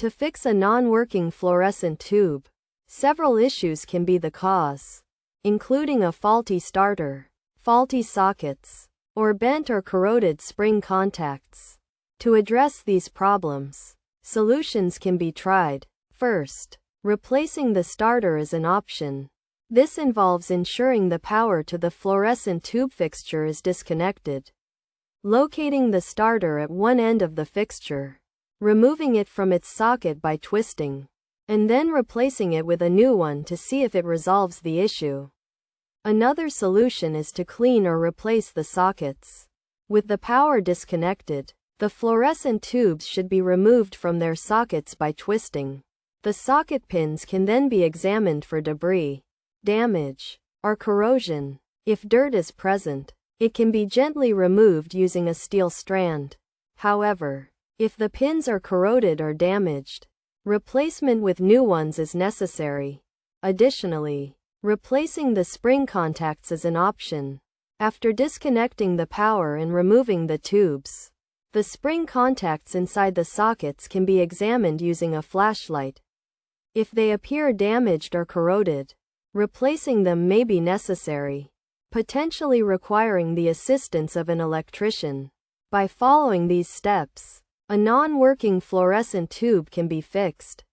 To fix a non-working fluorescent tube, several issues can be the cause, including a faulty starter, faulty sockets, or bent or corroded spring contacts. To address these problems, solutions can be tried. First, replacing the starter is an option. This involves ensuring the power to the fluorescent tube fixture is disconnected. Locating the starter at one end of the fixture, removing it from its socket by twisting, and then replacing it with a new one to see if it resolves the issue. Another solution is to clean or replace the sockets. With the power disconnected, the fluorescent tubes should be removed from their sockets by twisting. The socket pins can then be examined for debris, damage, or corrosion. If dirt is present, it can be gently removed using a steel strand. However, if the pins are corroded or damaged, replacement with new ones is necessary. Additionally, replacing the spring contacts is an option. After disconnecting the power and removing the tubes, the spring contacts inside the sockets can be examined using a flashlight. If they appear damaged or corroded, replacing them may be necessary, potentially requiring the assistance of an electrician. By following these steps, a non-working fluorescent tube can be fixed.